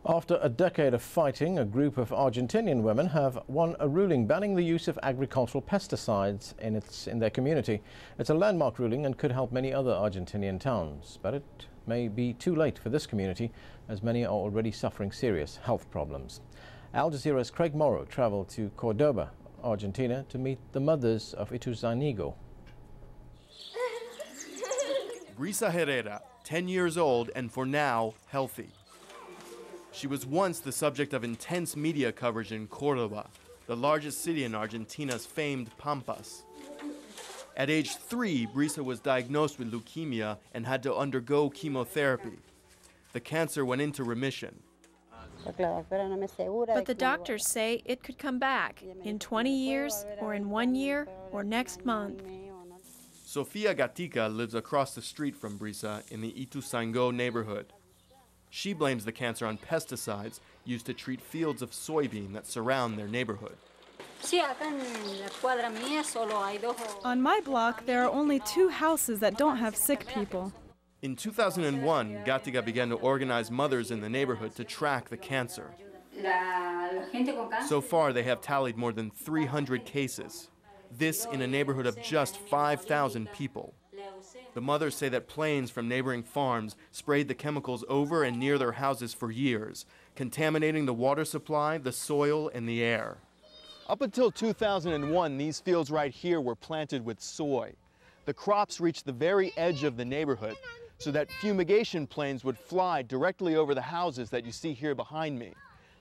After a decade of fighting, a group of Argentinian women have won a ruling banning the use of agricultural pesticides in their community. It's a landmark ruling and could help many other Argentinian towns. But it may be too late for this community, as many are already suffering serious health problems. Al Jazeera's Craig Morrow traveled to Cordoba, Argentina, to meet the mothers of Ituzaingo. Brisa Herrera, 10 years old and for now healthy. She was once the subject of intense media coverage in Cordoba, the largest city in Argentina's famed Pampas. At age 3, Brisa was diagnosed with leukemia and had to undergo chemotherapy. The cancer went into remission. But the doctors say it could come back in 20 years, or in 1 year, or next month. Sofia lives across the street from Brisa in the Ituzaingo neighborhood. She blames the cancer on pesticides used to treat fields of soybean that surround their neighborhood. On my block, there are only 2 houses that don't have sick people. In 2001, Gatiga began to organize mothers in the neighborhood to track the cancer. So far, they have tallied more than 300 cases. This in a neighborhood of just 5,000 people. The mothers say that planes from neighboring farms sprayed the chemicals over and near their houses for years, contaminating the water supply, the soil, and the air. Up until 2001, these fields right here were planted with soy. The crops reached the very edge of the neighborhood, so that fumigation planes would fly directly over the houses that you see here behind me.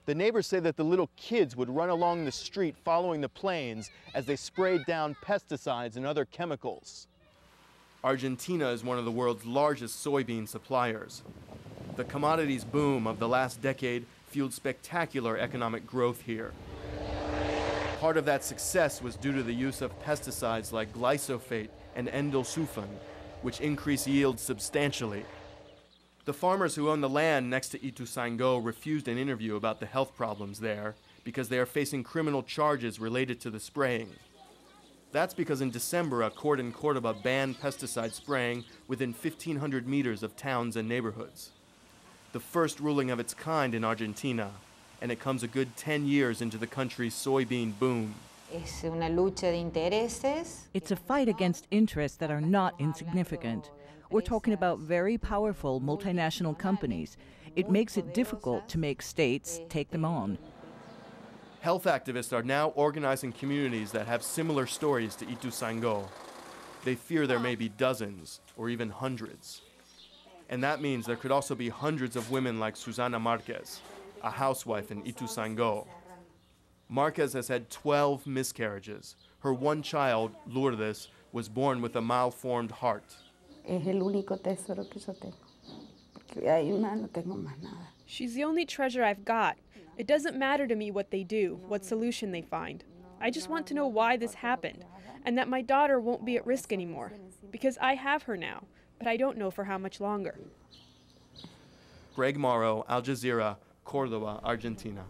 The neighbors say that the little kids would run along the street following the planes as they sprayed down pesticides and other chemicals. Argentina is one of the world's largest soybean suppliers. The commodities boom of the last decade fueled spectacular economic growth here. Part of that success was due to the use of pesticides like glyphosate and endosulfan, which increase yields substantially. The farmers who own the land next to Ituzaingo refused an interview about the health problems there because they are facing criminal charges related to the spraying. That's because in December, a court in Cordoba banned pesticide spraying within 1,500 meters of towns and neighborhoods. The first ruling of its kind in Argentina, and it comes a good 10 years into the country's soybean boom. It's a fight against interests that are not insignificant. We're talking about very powerful multinational companies. It makes it difficult to make states take them on. Health activists are now organizing communities that have similar stories to Ituzaingo. They fear there may be dozens or even hundreds. And that means there could also be hundreds of women like Susana Marquez, a housewife in Ituzaingo. Marquez has had 12 miscarriages. Her one child, Lourdes, was born with a malformed heart. She's the only treasure I've got. It doesn't matter to me what they do, what solution they find. I just want to know why this happened, and that my daughter won't be at risk anymore, because I have her now, but I don't know for how much longer. Craig Morrow, Al Jazeera, Cordoba, Argentina.